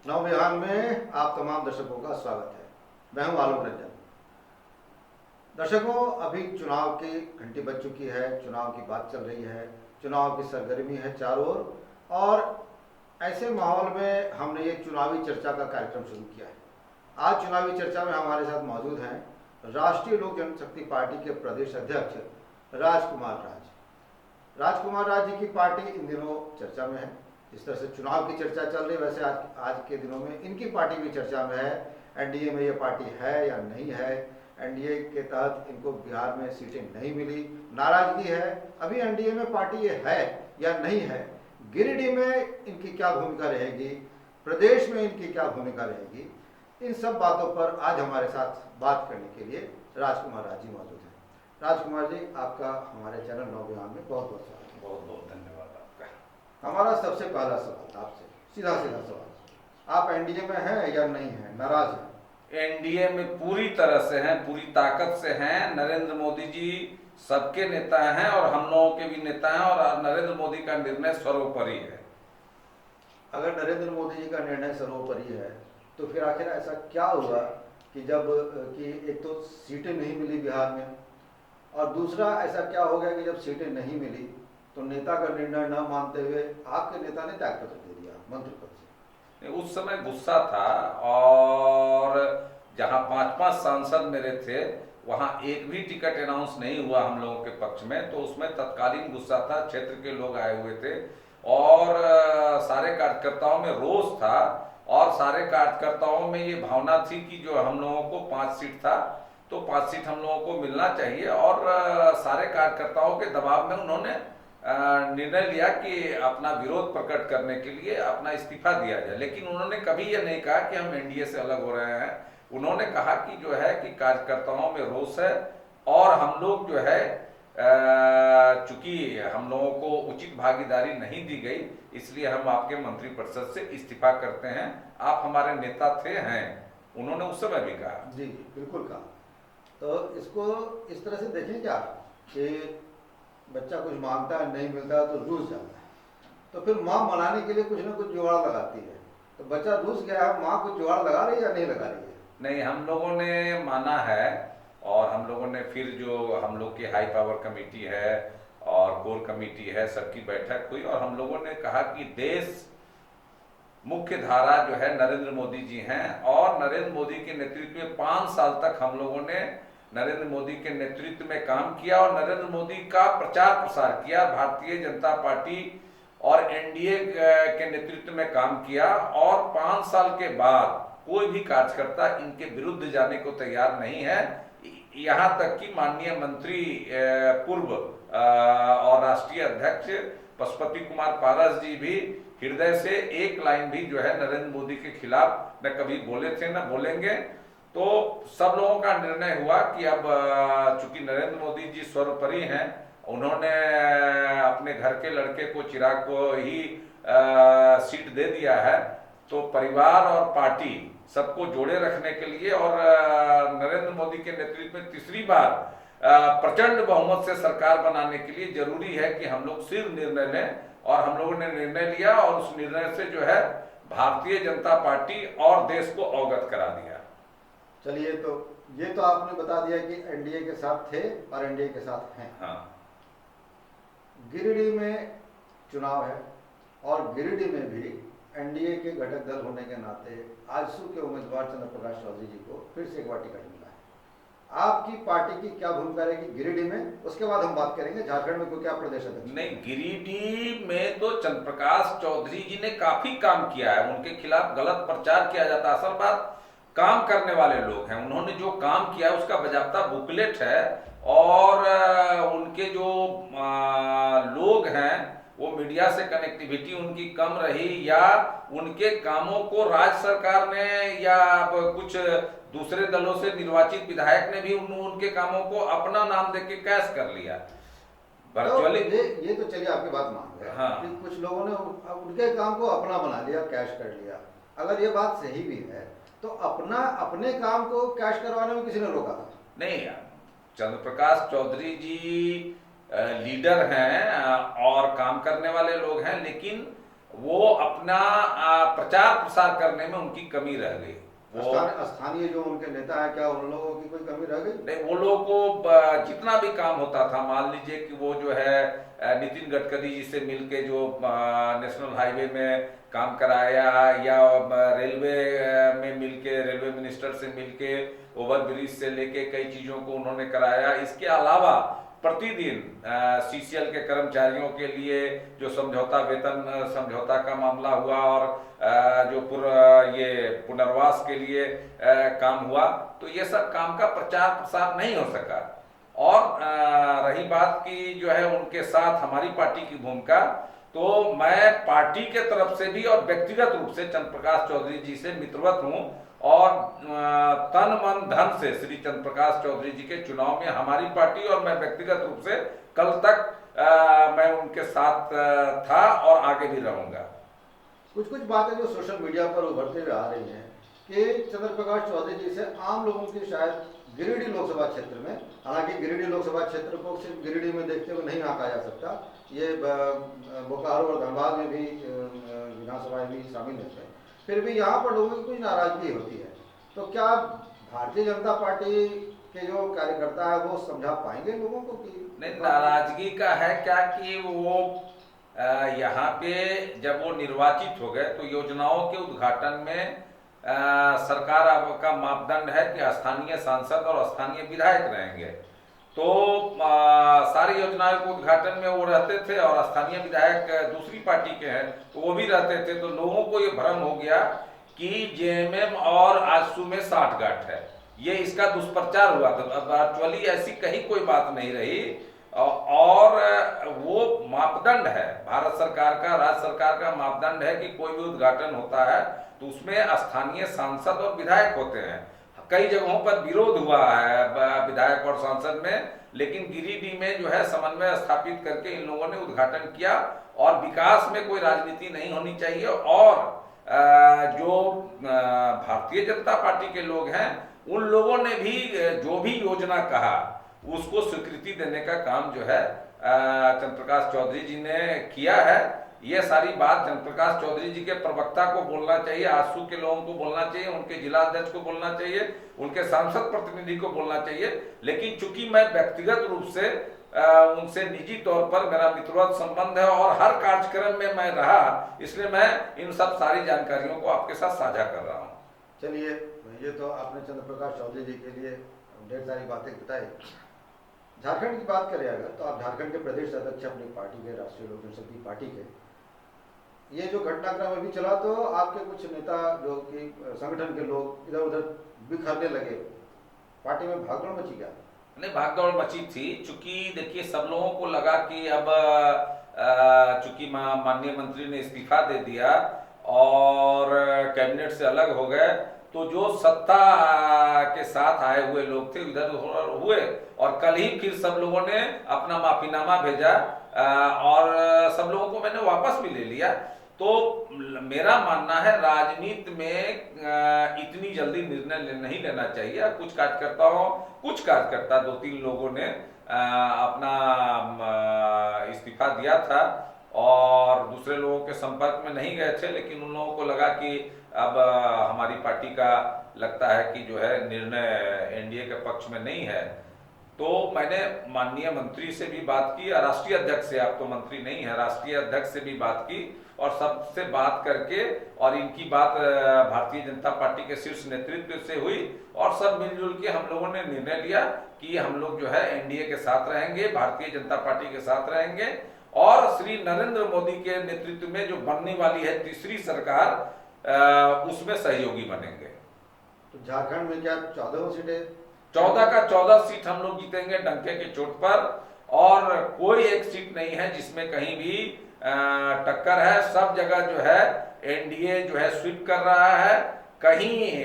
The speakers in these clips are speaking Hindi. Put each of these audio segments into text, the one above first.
नव विहान में आप तमाम दर्शकों का स्वागत है। मैं हूं आलोक रंजन। दर्शकों, अभी चुनाव की घंटी बज चुकी है, चुनाव की बात चल रही है, चुनाव की सरगर्मी है चारों ओर, और ऐसे माहौल में हमने ये चुनावी चर्चा का कार्यक्रम शुरू किया है। आज चुनावी चर्चा में हमारे साथ मौजूद हैं राष्ट्रीय लोक जनशक्ति पार्टी के प्रदेश अध्यक्ष राजकुमार राज जी की पार्टी इन दिनों चर्चा में है। जिस तरह से चुनाव की चर्चा चल रही है, वैसे आज के दिनों में इनकी पार्टी भी चर्चा में है। एनडीए में ये पार्टी है या नहीं है, एनडीए के तहत इनको बिहार में सीटें नहीं मिली, नाराजगी है। अभी एनडीए में पार्टी ये है या नहीं है, गिरिडीह में इनकी क्या भूमिका रहेगी, प्रदेश में इनकी क्या भूमिका रहेगी, इन सब बातों पर आज हमारे साथ बात करने के लिए राजकुमार राज जी मौजूद हैं। राजकुमार जी, आपका हमारे चैनल नव विहान में बहुत बहुत स्वागत है। बहुत बहुत धन्यवाद आपका। हमारा सबसे पहला सवाल आपसे, सीधा सीधा सवाल, आप एनडीए में हैं या नहीं हैं, नाराज हैं? एनडीए में पूरी तरह से हैं, पूरी ताकत से हैं। नरेंद्र मोदी जी सबके नेता हैं और हम लोगों के भी नेता हैं, और नरेंद्र मोदी का निर्णय सर्वोपरि है। अगर नरेंद्र मोदी जी का निर्णय सर्वोपरि है, तो फिर आखिर ऐसा क्या हुआ कि एक तो सीटें नहीं मिली बिहार में, और दूसरा ऐसा क्या हो गया कि जब सीटें नहीं मिली तो नेता का निर्णय न मानते हुए आपके नेता ने त्यागपत्र दे दिया मंत्री पद से? उस समय गुस्सा था, और जहां 5-5 सांसद मेरे थे वहां एक भी टिकट अनाउंस नहीं हुआ हम लोगों के पक्ष में, तो उसमें तत्कालीन गुस्सा था। क्षेत्र के लोग आए हुए थे और सारे कार्यकर्ताओं में रोष था, और सारे कार्यकर्ताओं में ये भावना थी कि जो हम लोगों को 5 सीट था तो 5 सीट हम लोगों को मिलना चाहिए। और सारे कार्यकर्ताओं के दबाव में उन्होंने निर्णय लिया कि अपना विरोध प्रकट करने के लिए अपना इस्तीफा दिया जाए। लेकिन उन्होंने कभी यह नहीं कहा कि हम एनडीए से अलग हो रहे हैं। उन्होंने कहा कि जो है कि कार्यकर्ताओं में रोष है, और हम लोग जो है चूंकि हम लोगों को उचित भागीदारी नहीं दी गई, इसलिए हम आपके मंत्रिपरिषद से इस्तीफा करते हैं। आप हमारे नेता थे हैं, उन्होंने उस समय भी कहा। जी बिल्कुल कहा। तो इसको इस तरह से देखें क्या कि बच्चा कुछ मांगता है, नहीं मिलता तो रूस जाता है, तो फिर माँ मनाने के लिए कुछ ना कुछ जुगाड़ लगाती है। तो बच्चा रूस गया है, माँ कुछ जुगाड़ लगा रही है या नहीं लगा रही है? नहीं, हम लोगों ने माना है, और हम लोगों ने फिर जो हम लोग की हाई पावर कमेटी है और कोर कमेटी है, सबकी बैठक हुई, और हम लोगों ने कहा कि देश मुख्य धारा जो है नरेंद्र मोदी जी हैं, और नरेंद्र मोदी के नेतृत्व में 5 साल तक हम लोगों ने नरेंद्र मोदी के नेतृत्व में काम किया और नरेंद्र मोदी का प्रचार प्रसार किया। भारतीय जनता पार्टी और एनडीए के नेतृत्व में काम किया, और 5 साल के बाद कोई भी कार्यकर्ता इनके विरुद्ध जाने को तैयार नहीं है। यहाँ तक कि माननीय मंत्री पूर्व और राष्ट्रीय अध्यक्ष पशुपति कुमार पारस जी भी हृदय से एक लाइन भी जो है नरेंद्र मोदी के खिलाफ न कभी बोले थे न बोलेंगे। तो सब लोगों का निर्णय हुआ कि अब चूंकि नरेंद्र मोदी जी सर्वोपरि हैं, उन्होंने अपने घर के लड़के को, चिराग को ही सीट दे दिया है, तो परिवार और पार्टी सबको जोड़े रखने के लिए और नरेंद्र मोदी के नेतृत्व में तीसरी बार प्रचंड बहुमत से सरकार बनाने के लिए जरूरी है कि हम लोग शीघ्र निर्णय लें। और हम लोगों ने निर्णय लिया, और उस निर्णय से जो है भारतीय जनता पार्टी और देश को अवगत करा दिया। चलिए, तो ये तो आपने बता दिया कि एनडीए के साथ थे और एनडीए के साथ हैं। हाँ। गिरिडीह में चुनाव है, और गिरिडीह में भी एनडीए के घटक दल होने के नाते आजसू के उम्मीदवार चंद्र प्रकाश चौधरी जी को फिर से एक बार टिकट मिला है। आपकी पार्टी की क्या भूमिका रहेगी गिरिडीह में? उसके बाद हम बात करेंगे झारखंड में क्योंकि आप प्रदेश अध्यक्ष। नहीं, गिरिडीह में तो चंद्र प्रकाश चौधरी जी ने काफी काम किया है, उनके खिलाफ गलत प्रचार किया जाता है। असल बात, काम करने वाले लोग हैं, उन्होंने जो काम किया उसका बाजाप्ता बुकलेट है, और उनके जो लोग हैं वो मीडिया से कनेक्टिविटी उनकी कम रही, या उनके कामों को राज्य सरकार ने या कुछ दूसरे दलों से निर्वाचित विधायक ने भी उनके कामों को अपना नाम देके कैश कर लिया वर्चुअली। तो ये तो चलिए आपकी बात मान गए। हाँ। कि कुछ लोगों ने उनके काम को अपना बना लिया, कैश कर लिया। अगर ये बात सही भी है तो अपने काम को कैश करवाने में किसी ने रोका था? नहीं, चंद्र प्रकाश चौधरी जी लीडर हैं और काम करने वाले लोग हैं, लेकिन वो अपना प्रचार प्रसार करने में उनकी कमी रह गई। वो स्थानीय जो उनके नेता है, क्या उन लोगों की कोई कमी रह गई? नहीं, वो लोगों को जितना भी काम होता था, मान लीजिए कि वो जो है नितिन गडकरी जी से मिलके जो नेशनल हाईवे में काम कराया, या रेलवे में मिलके रेलवे मिनिस्टर से मिलके ओवर ब्रिज से लेके कई चीजों को उन्होंने कराया। इसके अलावा प्रतिदिन सीसीएल के कर्मचारियों के लिए जो समझौता वेतन समझौता का मामला हुआ, और जो ये पुनर्वास के लिए काम हुआ, तो ये सब काम का प्रचार प्रसार नहीं हो सका। और रही बात की जो है उनके साथ हमारी पार्टी की भूमिका, तो मैं पार्टी के तरफ से भी और व्यक्तिगत रूप से चंद्र प्रकाश चौधरी जी से मित्रवत हूं, और तन मन धन से श्री चंद्र प्रकाश चौधरी जी के चुनाव में हमारी पार्टी और मैं व्यक्तिगत रूप से कल तक मैं उनके साथ था और आगे भी रहूंगा। कुछ कुछ बातें जो सोशल मीडिया पर उभरते हुए आ रही हैं कि चंद्र प्रकाश चौधरी जी से आम लोगों की शायद गिरिडीह लोकसभा क्षेत्र में, हालांकि गिरिडीह लोकसभा क्षेत्र को सिर्फ गिरिडीह में देखते हुए नहीं आंका जा सकता, ये बोकारो और धनबाद में भी विधानसभाएं भी शामिल होते हैं, फिर भी यहाँ पर लोगों की कुछ नाराजगी होती है। तो क्या भारतीय जनता पार्टी के जो कार्यकर्ता है वो समझा पाएंगे लोगों को कि नहीं, नाराजगी का है क्या कि वो यहाँ पे जब वो निर्वाचित हो गए तो योजनाओं के उद्घाटन में सरकार का मापदंड है कि स्थानीय सांसद और स्थानीय विधायक रहेंगे। तो सारी योजनाओं के उद्घाटन में वो रहते थे, और स्थानीय विधायक दूसरी पार्टी के हैं तो वो भी रहते थे। तो लोगों को ये भ्रम हो गया कि जेएमएम और आजसू में साठगांठ है, ये इसका दुष्प्रचार हुआ। तो वर्चुअली ऐसी कहीं कोई बात नहीं रही, और वो मापदंड है भारत सरकार का, राज्य सरकार का मापदंड है कि कोई भी उद्घाटन होता है तो उसमें स्थानीय सांसद और विधायक होते हैं। कई जगहों पर विरोध हुआ है विधायक और सांसद में, लेकिन गिरिडीह में जो है समन्वय स्थापित करके इन लोगों ने उद्घाटन किया। और विकास में कोई राजनीति नहीं होनी चाहिए, और जो भारतीय जनता पार्टी के लोग हैं उन लोगों ने भी जो भी योजना कहा उसको स्वीकृति देने का काम जो है चंद्र प्रकाश चौधरी जी ने किया है। ये सारी बात चंद्र प्रकाश चौधरी जी के प्रवक्ता को बोलना चाहिए, आजसू के लोगों को बोलना चाहिए, उनके जिला अध्यक्ष को बोलना चाहिए, उनके सांसद प्रतिनिधि को बोलना चाहिए। लेकिन चूंकि मैं व्यक्तिगत रूप से उनसे निजी तौर पर मेरा मित्रवत संबंध है और हर कार्यक्रम में मैं रहा, इसलिए मैं इन सब सारी जानकारियों को आपके साथ साझा कर रहा हूँ। चलिए, ये तो आपने चंद्र प्रकाश चौधरी जी के लिए ढेर सारी बातें बताई। झारखंड की बात करें अगर, तो आप झारखंड के प्रदेश अध्यक्ष अपनी पार्टी के, राष्ट्रीय लोक जनशक्ति पार्टी के। ये जो घटनाक्रम अभी चला तो आपके कुछ नेता जो कि संगठन के लोग इधर उधर बिखरने लगे, पार्टी में भागदौड़ मची क्या? नहीं, भागदौड़ मची थी। चूंकि देखिए सब लोगों को लगा कि अब चूंकि माननीय मंत्री ने इस्तीफा दे दिया और कैबिनेट से अलग हो गए, तो जो सत्ता के साथ आए हुए लोग थे इधर उधर हुए, और कल ही फिर सब लोगों ने अपना माफीनामा भेजा और सब लोगों को मैंने वापस भी ले लिया। तो मेरा मानना है राजनीति में इतनी जल्दी निर्णय नहीं लेना चाहिए। कुछ कार्यकर्ता 2-3 लोगों ने अपना इस्तीफा दिया था और दूसरे लोगों के संपर्क में नहीं गए थे, लेकिन उन लोगों को लगा कि अब हमारी पार्टी का लगता है कि जो है निर्णय एनडीए के पक्ष में नहीं है। तो मैंने माननीय मंत्री से भी बात की, राष्ट्रीय अध्यक्ष से, आप तो मंत्री नहीं है, राष्ट्रीय अध्यक्ष से भी बात की, और सबसे बात करके, और इनकी बात भारतीय जनता पार्टी के शीर्ष नेतृत्व से हुई, और सब मिलजुल के हम लोगों ने निर्णय लिया कि हम लोग जो है एनडीए के साथ रहेंगे, भारतीय जनता पार्टी के साथ रहेंगे, और श्री नरेंद्र मोदी के नेतृत्व में जो बनने वाली है तीसरी सरकार, उसमें सहयोगी बनेंगे। तो झारखंड में क्या 14 सीटें? 14 का 14 सीट हम लोग जीतेंगे डंके की चोट पर, और कोई एक सीट नहीं है जिसमें कहीं भी टक्कर है। सब जगह जो है एनडीए जो है स्वीप कर रहा है। कहीं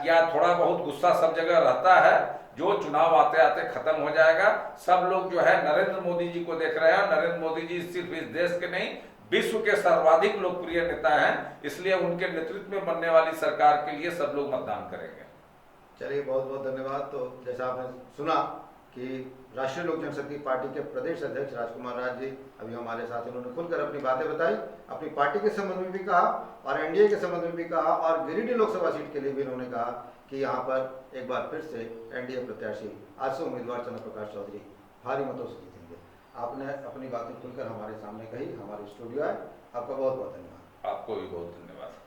या थोड़ा बहुत गुस्सा सब जगह रहता है, जो चुनाव आते आते खत्म हो जाएगा। सब लोग जो है नरेंद्र मोदी जी को देख रहे हैं। नरेंद्र मोदी जी सिर्फ इस देश के नहीं, विश्व के सर्वाधिक लोकप्रिय नेता हैं, इसलिए उनके नेतृत्व में बनने वाली सरकार के लिए सब लोग मतदान करेंगे। चलिए, बहुत बहुत धन्यवाद। तो जैसा आपने सुना कि राष्ट्रीय लोक जनशक्ति पार्टी के प्रदेश अध्यक्ष राजकुमार राज जी अभी हमारे साथ, उन्होंने खुलकर अपनी बातें बताई, अपनी पार्टी के संबंध में भी कहा और एनडीए के संबंध में भी कहा, और गिरिडीह लोकसभा सीट के लिए भी उन्होंने कहा कि यहाँ पर एक बार फिर से एनडीए प्रत्याशी आजसू उम्मीदवार चंद्र प्रकाश चौधरी भारी मतों से जीतेंगे। आपने अपनी बातें खुलकर हमारे सामने कही, हमारे स्टूडियो आए, आपका बहुत बहुत धन्यवाद। आपको भी बहुत धन्यवाद।